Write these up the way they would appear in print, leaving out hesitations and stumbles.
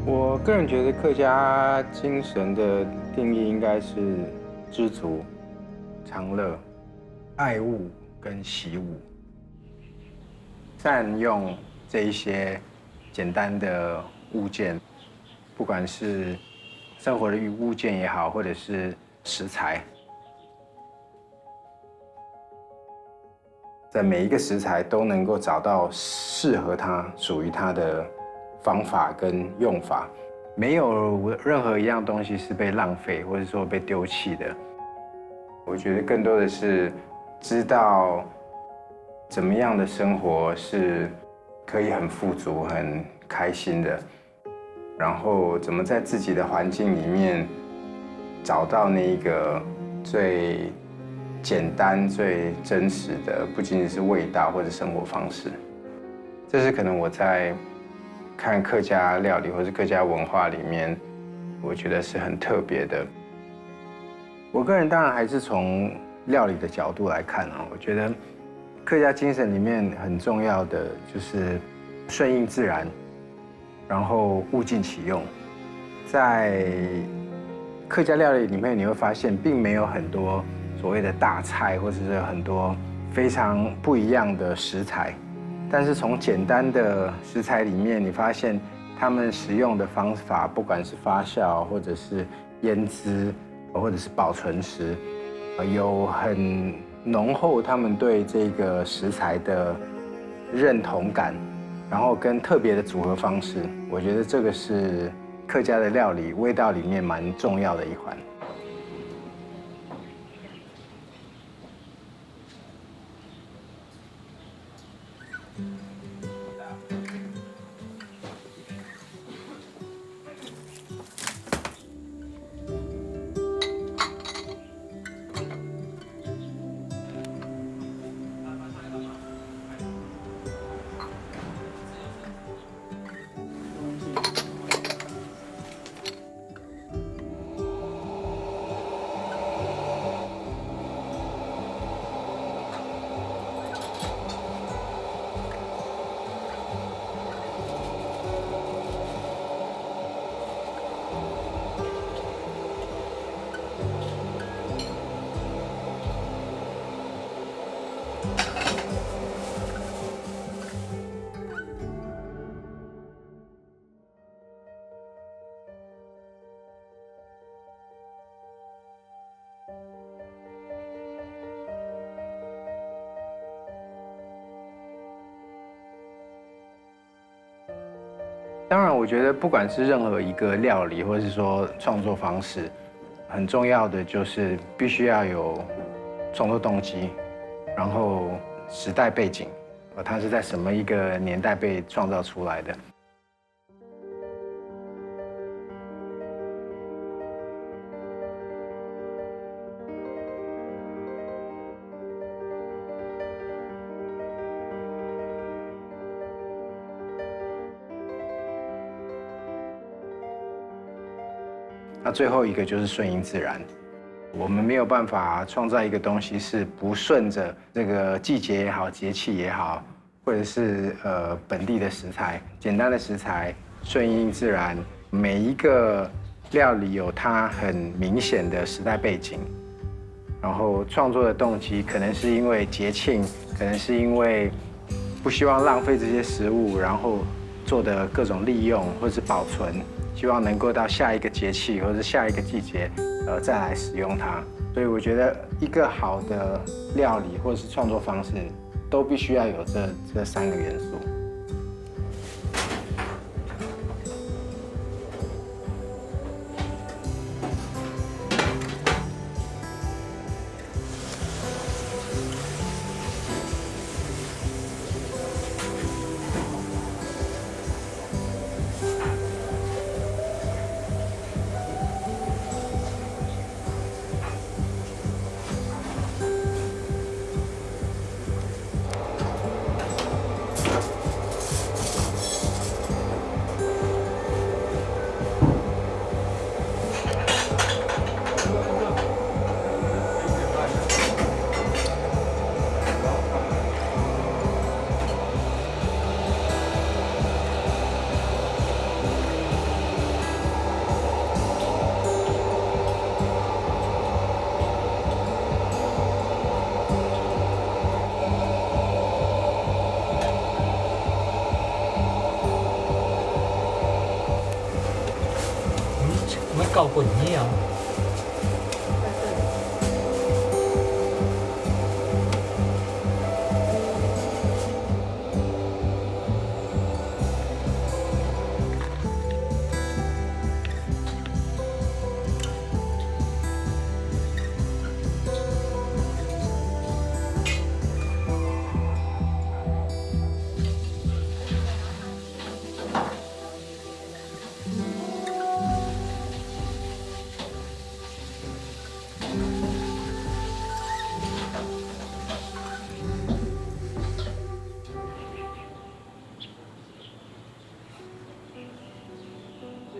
我个人觉得客家精神的定义应该是知足、常乐、爱物跟惜物，善用这一些简单的物件，不管是生活的物件也好，或者是食材，在每一个食材都能够找到适合它、属于它的方法跟用法，没有任何一样东西是被浪费或者说被丢弃的。我觉得更多的是知道怎么样的生活是可以很富足、很开心的，然后怎么在自己的环境里面找到那一个最简单、最真实的，不仅仅是味道或者生活方式。这是可能我在看客家料理或是客家文化里面，我觉得是很特别的。我个人当然还是从料理的角度来看啊，我觉得客家精神里面很重要的就是顺应自然，然后物尽其用。在客家料理里面，你会发现并没有很多所谓的大菜，或者是很多非常不一样的食材。但是从简单的食材里面，你发现他们使用的方法，不管是发酵，或者是腌制，或者是保存时，有很浓厚他们对这个食材的认同感，然后跟特别的组合方式，我觉得这个是客家的料理味道里面蛮重要的一环。当然，我觉得不管是任何一个料理，或是说创作方式，很重要的就是必须要有创作动机，然后时代背景，它是在什么一个年代被创造出来的。那最后一个就是顺应自然，我们没有办法创造一个东西是不顺着这个季节也好、节气也好，或者是本地的食材、简单的食材，顺应自然。每一个料理有它很明显的时代背景，然后创作的动机可能是因为节庆，可能是因为不希望浪费这些食物，然后做的各种利用或是保存。希望能够到下一个节气或者下一个季节，再来使用它。所以我觉得一个好的料理或者是创作方式，都必须要有这3个元素。ไม่เก่าคนนี้อ่ะ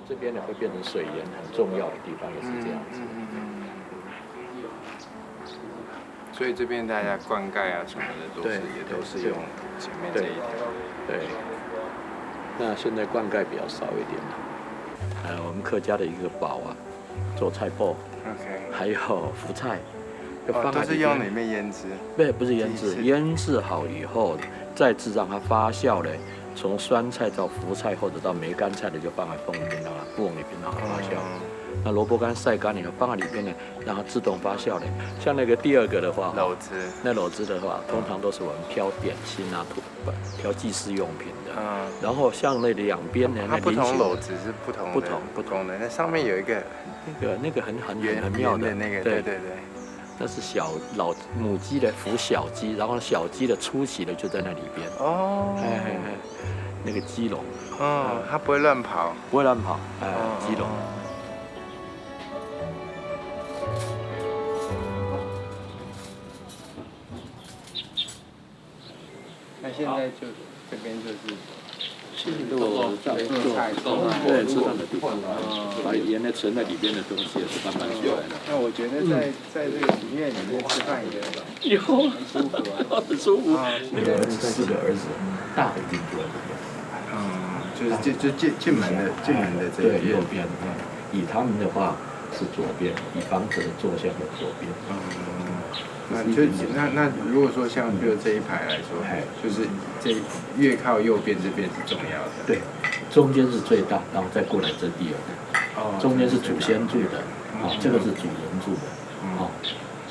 这边呢会变成水源很重要的地方，也是这样子。所以这边大家灌溉啊什么的都是用前面这一条。对。那现在灌溉比较少一点我们客家的一个宝啊，做菜脯 OK， 还有福菜，都是用里面腌制。不是腌制，腌制好以后再制让它发酵嘞。从酸菜到福菜或者到梅干菜的，就放在缝里面让它瓮里面让它发酵。那萝卜干晒干以后放在里面呢，让它自动发酵嘞。像那个第二个的话，篓子，那篓子的话，通常都是我们挑点心啊、挑祭祀用品的。然后像那两边呢，它不同篓子是不同的。那上面有一个那个很妙的那个，对。那是老母鸡的孵小鸡，然后小鸡的出息的就在那里边。那个鸡笼。它不会乱跑。不会乱跑，鸡笼。那现在就这边就是做菜，对，吃饭的地方把原来存在里边的东西也是慢慢出来了。那我觉得在这个庭院里面吃饭也很舒服啊，很舒服。那个4个儿子，大的一个。就是进门的这对，右边。以他们的话是左边，以房子的坐向的左边。那如果说像比如这一排来说，就是越靠右边这边是重要的。对，中间是最大，然后再过来这第二个。中间是祖先住的，这个是主人住的，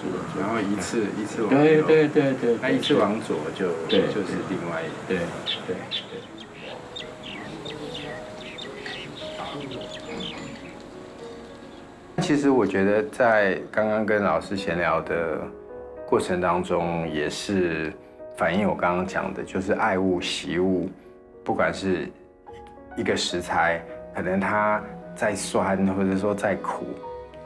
主人住。然后一次往右。对。那一次往左就是另外一个。对。其实我觉得在刚刚跟老师闲聊的过程当中，也是反映我刚刚讲的，就是爱物惜物，不管是一个食材，可能它再酸或者说再苦，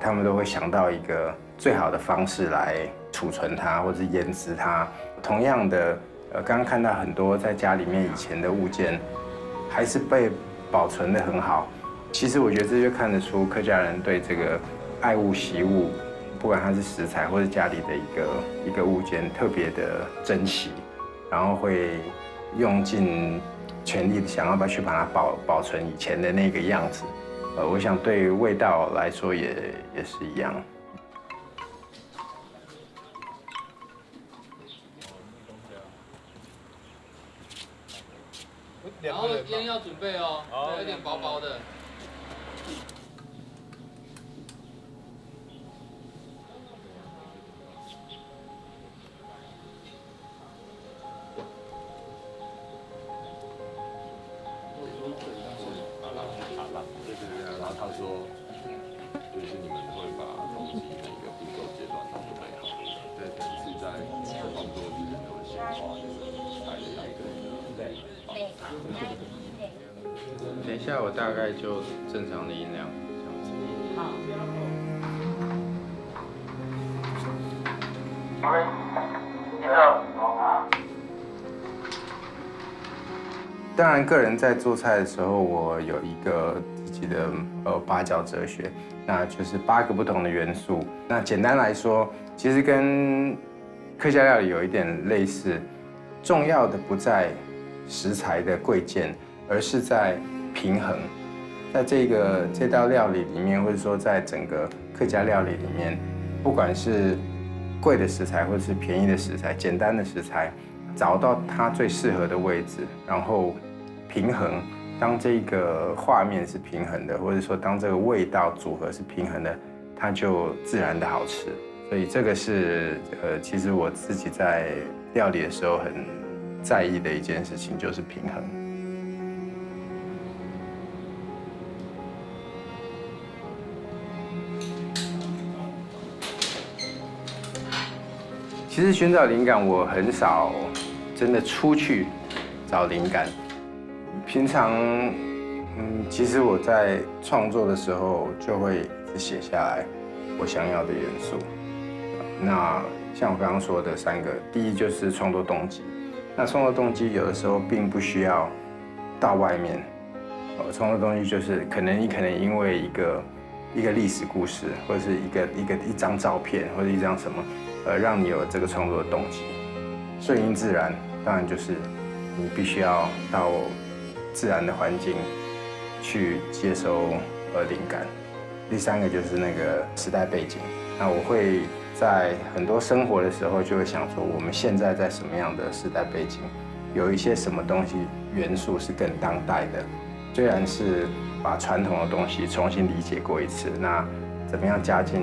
他们都会想到一个最好的方式来储存它或者腌制它。同样的，刚刚看到很多在家里面以前的物件，还是被保存得很好。其实我觉得这就看得出客家人对这个爱物惜物，不管它是食材或是家里的一个物件，特别的珍惜，然后会用尽全力想要去把它保存以前的那个样子。我想对于味道来说也是一样。然后烟要准备哦，有点薄薄的。然后他说，就是你们会把统计每个步骤阶段都准备好，对，是在创作之前都会先画大概的样子。等一下，我大概就正常的音量这样子。好。当然，个人在做菜的时候，我有一个自己的八角哲学，那就是8个不同的元素。那简单来说，其实跟客家料理有一点类似，重要的不在食材的贵贱，而是在平衡。在这道料理里面，或者说在整个客家料理里面，不管是贵的食材或者是便宜的食材、简单的食材，找到它最适合的位置，然后平衡当这个画面是平衡的，或者说当这个味道组合是平衡的，它就自然的好吃。所以这个是其实我自己在料理的时候很在意的一件事情，就是平衡。其实寻找灵感，我很少真的出去找灵感。平常，其实我在创作的时候就会一直写下来我想要的元素。那像我刚刚说的3个，第一就是创作动机。那创作动机有的时候并不需要到外面，创作动机就是可能因为一个历史故事，或者是一张照片，或者一张什么。让你有这个创作的动机，顺应自然，当然就是你必须要到自然的环境去接收灵感。第3个就是那个时代背景。那我会在很多生活的时候就会想说，我们现在在什么样的时代背景，有一些什么东西元素是更当代的，虽然是把传统的东西重新理解过一次，那怎么样加进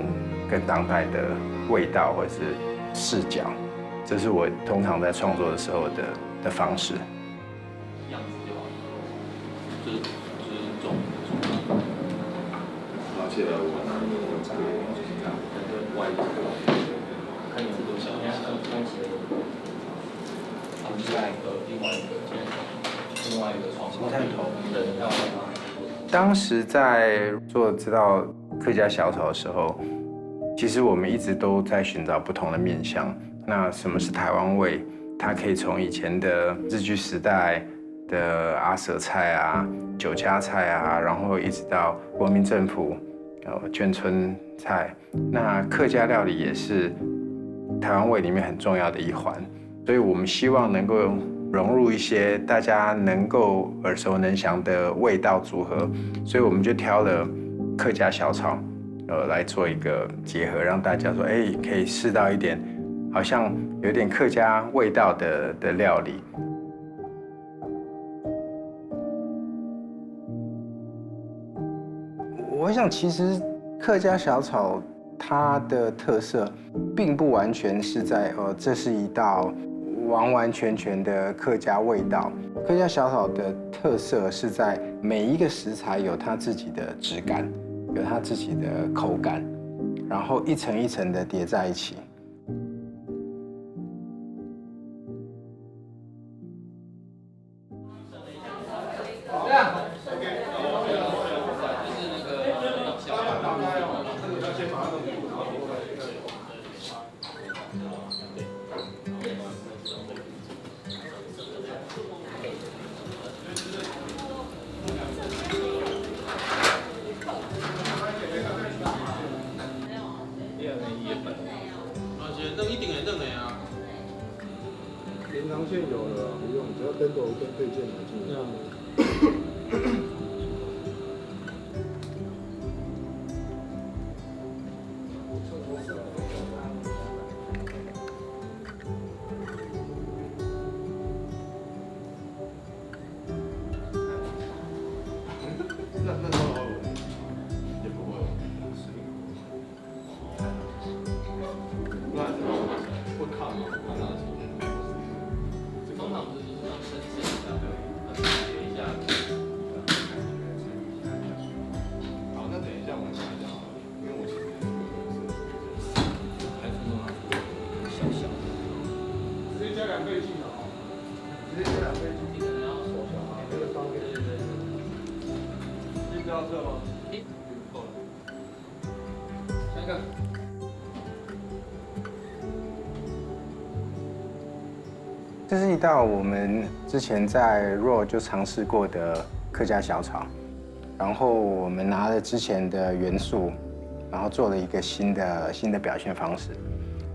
更当代的味道或者是视角，这是我通常在创作的时候的方式。样子就好，就是重。拿起来我拿一个这个这样，歪的，看你这个小样，看起来，另外一个创作探头人要。当时在做这道客家小炒的时候，其实我们一直都在寻找不同的面向。那什么是台湾味？它可以从以前的日据时代的阿舍菜啊、酒家菜啊，然后一直到国民政府眷村菜。那客家料理也是台湾味里面很重要的一环，所以我们希望能够融入一些大家能够耳熟能详的味道组合，所以我们就挑了客家小炒，来做一个结合，让大家说，可以试到一点好像有点客家味道的料理。我想，其实客家小炒它的特色，并不完全是在这是一道完完全全的客家味道。客家小炒的特色是在每一个食材有它自己的质感，有它自己的口感，然后一层一层的叠在一起。这样。延长线有了，不用，只要灯头跟配件买进来。那时候也不会，那会看吗？通常就是让深一下，学一下。好，那等一下我们想一下好了，因为我其实还是弄小小的，直接加2倍镜的哦，直接加2倍镜，你可能要缩小啊。那个刀片，对对对。镜子要这吗？够了。下一个。这是一道我们之前在 RAW 就尝试过的客家小炒，然后我们拿了之前的元素，然后做了一个新的表现方式。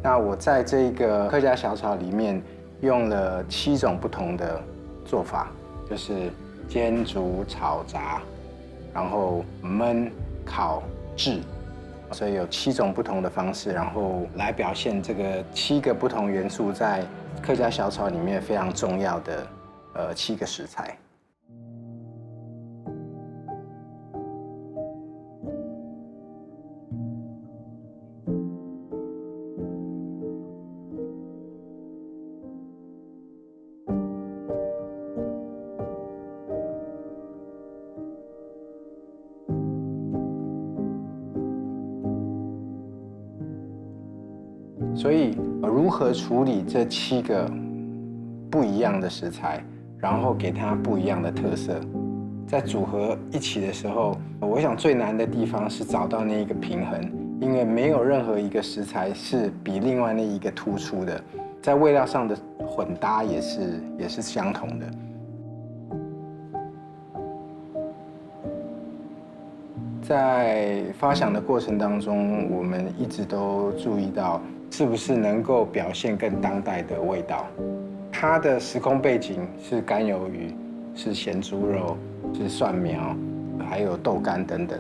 那我在这个客家小炒里面用了7种不同的做法，就是煎、煮、炒、炸，然后焖、烤、制，所以有7种不同的方式，然后来表现这个7个不同元素在客家小炒里面非常重要的7个食材。所以如何处理这7个不一样的食材，然后给它不一样的特色，在组合一起的时候，我想最难的地方是找到那一个平衡，因为没有任何一个食材是比另外那一个突出的，在味道上的混搭也是相同的。在发想的过程当中，我们一直都注意到，是不是能够表现更当代的味道。它的时空背景是干鱿鱼，是咸猪肉，是蒜苗，还有豆干等等。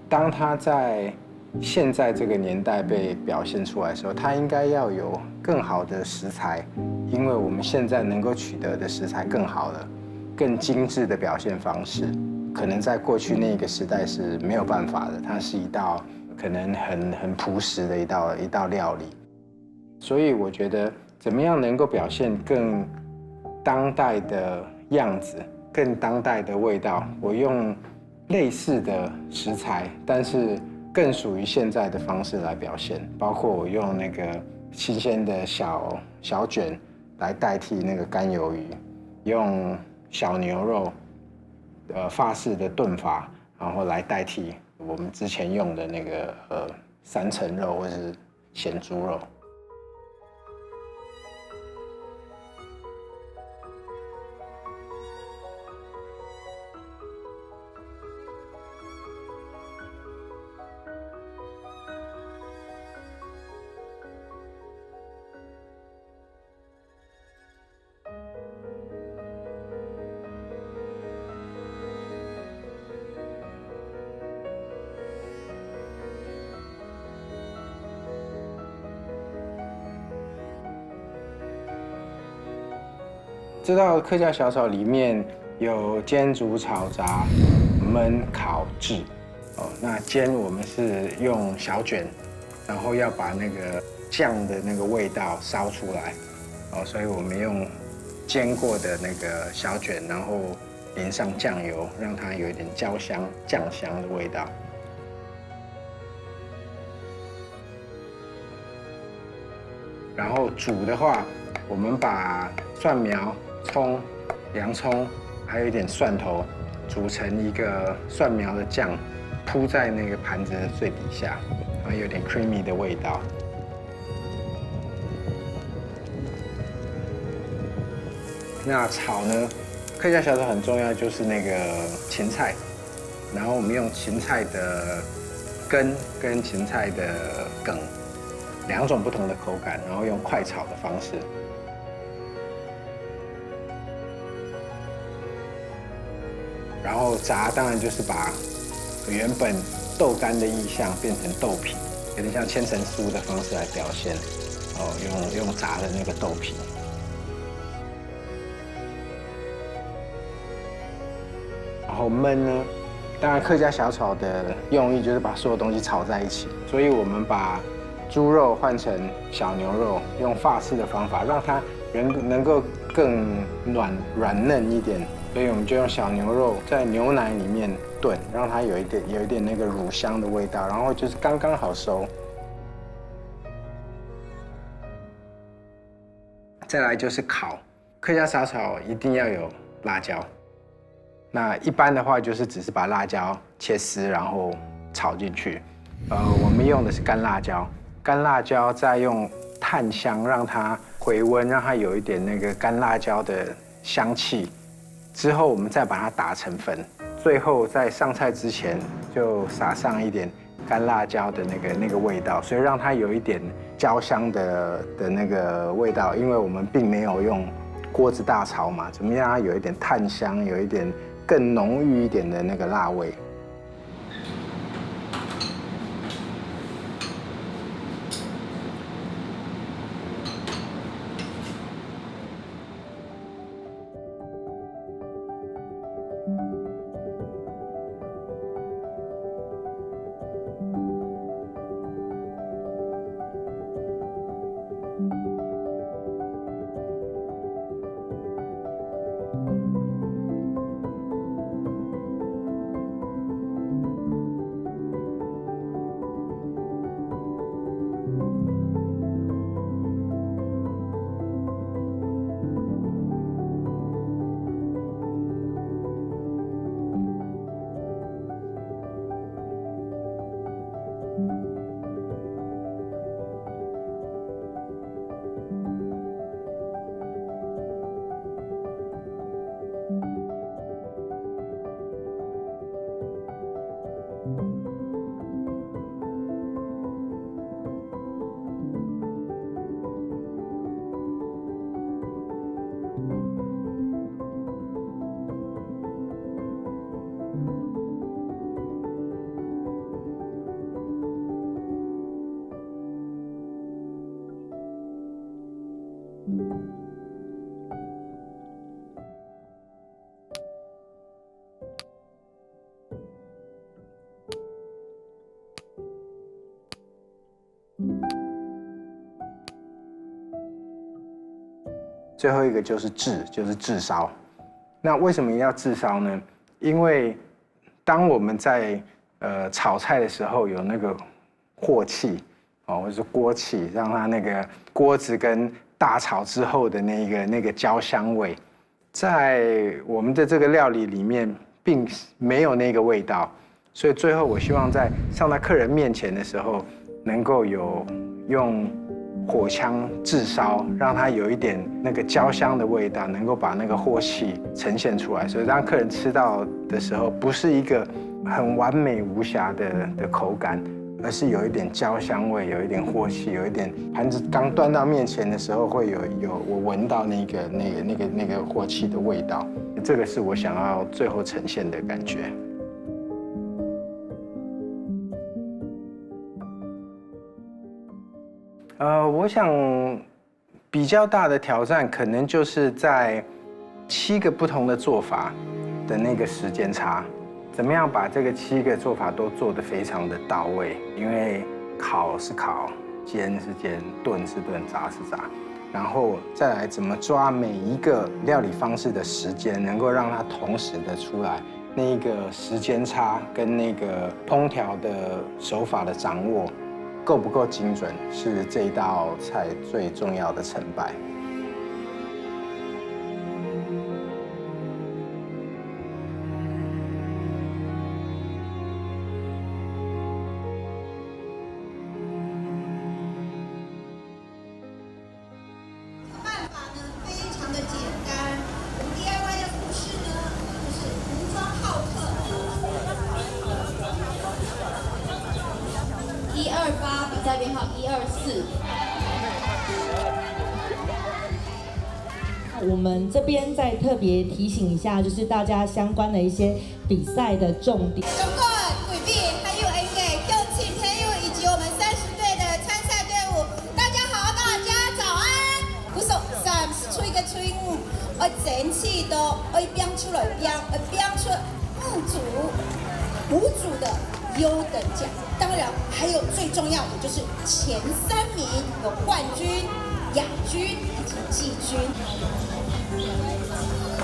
当它在现在这个年代被表现出来的时候，它应该要有更好的食材，因为我们现在能够取得的食材更好了，更精致的表现方式。可能在过去那个时代是没有办法的，它是一道可能很朴实的一道料理，所以我觉得怎么样能够表现更当代的样子，更当代的味道，我用类似的食材，但是更属于现在的方式来表现，包括我用那个新鲜的小卷来代替那个干鱿鱼，用小牛肉。法式的炖法，然后来代替我们之前用的那个3层肉或者是咸猪肉。这道客家小炒里面有煎、煮、炒、炸、焖、烤、制。那煎我们是用小卷，然后要把那个酱的那个味道烧出来。所以我们用煎过的那个小卷，然后淋上酱油，让它有一点焦香、酱香的味道。然后煮的话，我们把蒜苗、葱、洋葱，还有一点蒜头，煮成一个蒜苗的酱，铺在那个盘子的最底下，然后有点 creamy 的味道。那炒呢，客家小炒很重要，就是那个芹菜，然后我们用芹菜的根跟芹菜的梗2种不同的口感，然后用快炒的方式。然后炸当然就是把原本豆干的意象变成豆皮，有点像千层酥的方式来表现。用炸的那个豆皮。然后焖呢，当然客家小炒的用意就是把所有东西炒在一起，所以我们把猪肉换成小牛肉，用法式的方法让它能够更软嫩一点。所以我们就用小牛肉在牛奶里面炖，让它有一点那个乳香的味道，然后就是刚刚好熟。再来就是烤，客家小炒一定要有辣椒。那一般的话就是只是把辣椒切丝，然后炒进去。我们用的是干辣椒，干辣椒再用炭香让它回温，让它有一点那个干辣椒的香气。之后我们再把它打成粉，最后在上菜之前就撒上一点干辣椒的那个味道，所以让它有一点焦香的那个味道，因为我们并没有用锅子大炒嘛，怎么样让它有一点炭香，有一点更浓郁一点的那个辣味。最后一个就是炙烧。那为什么要炙烧呢？因为当我们在炒菜的时候有那个镬气哦，或者是锅气，让它那个锅子跟大炒之后的那个焦香味，在我们的这个料理里面并没有那个味道，所以最后我希望在上到客人面前的时候，能够有用火枪炙烧，让它有一点那个焦香的味道，能够把那个镬气呈现出来，所以让客人吃到的时候，不是一个很完美无瑕的口感，而是有一点焦香味，有一点镬气，有一点盘子刚端到面前的时候，会有我闻到那个镬气的味道，这个是我想要最后呈现的感觉。我想比较大的挑战可能就是在7个不同的做法的那个时间差，怎么样把这个7个做法都做得非常的到位？因为烤是烤，煎是煎，炖是炖，炸是炸，然后再来怎么抓每一个料理方式的时间，能够让它同时的出来，那个时间差跟那个烹调的手法的掌握。够不够精准，是这一道菜最重要的成败。办法呢非常的简单，我们 DIY 的故事呢就是服装好客。128比赛编号124。我们这边再特别提醒一下，就是大家相关的一些比赛的重点。总共贵宾还有 NG 各请朋友以及我们30队的参赛队伍，大家好，大家早安。不是30吹个吹舞，我整气都我编出了编出五组的优等奖，当然还有最重要的就是前3名有冠军、亚军以及季军。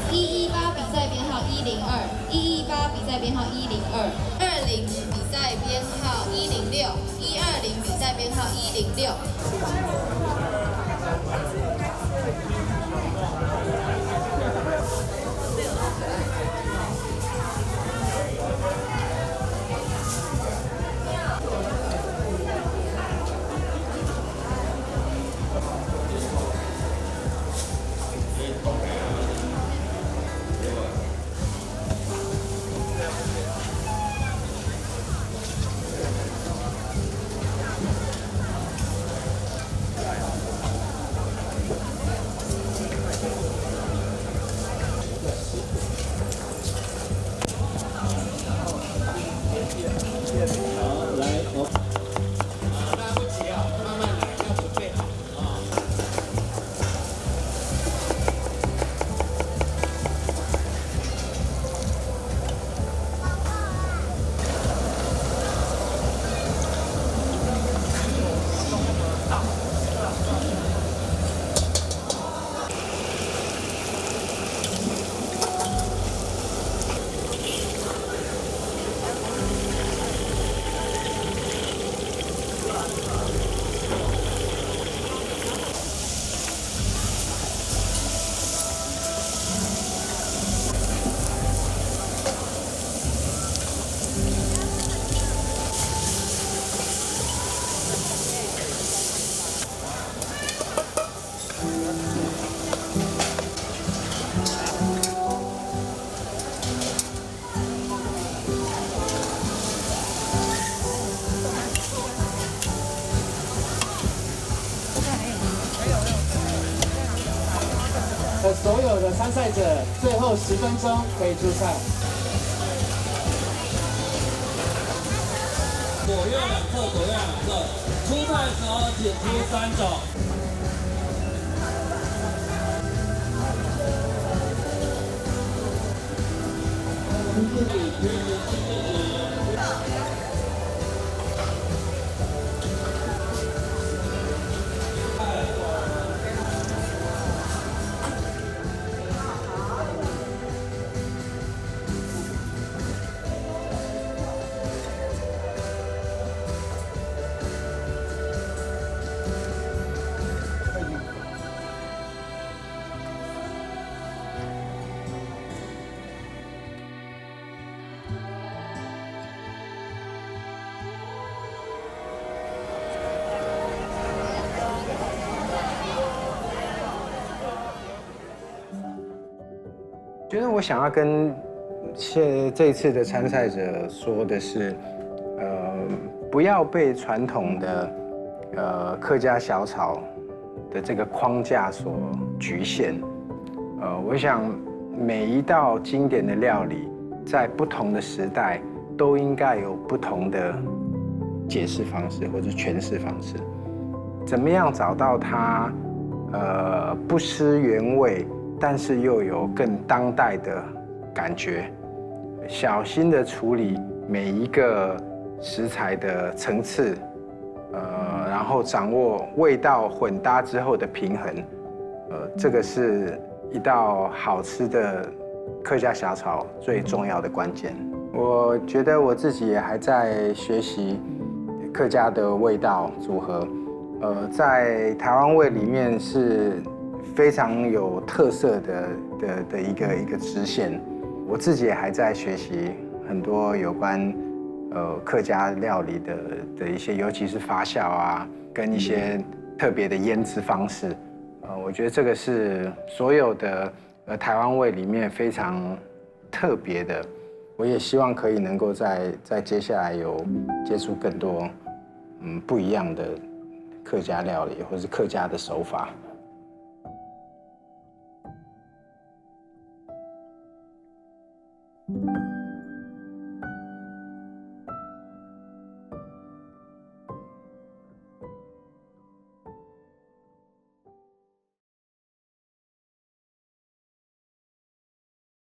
118比赛编号102，118比赛编号102，20比赛编号106，120比赛编号106。的参赛者最后10分钟可以出赛。左右两侧，左右两侧。出赛的时候只出3种。觉得我想要跟这一次的参赛者说的是，不要被传统的客家小炒的这个框架所局限。我想每一道经典的料理，在不同的时代都应该有不同的解释方式或者诠释方式。怎么样找到它不失原味，但是又有更当代的感觉，小心的处理每一个食材的层次，然后掌握味道混搭之后的平衡，这个是一道好吃的客家小炒最重要的关键。我觉得我自己也还在学习客家的味道组合，在台湾味里面是非常有特色的一个支线，我自己也还在学习很多有关客家料理的一些，尤其是发酵啊，跟一些特别的腌制方式。我觉得这个是所有的台湾味里面非常特别的。我也希望可以能够在接下来有接触更多不一样的客家料理，或是客家的手法。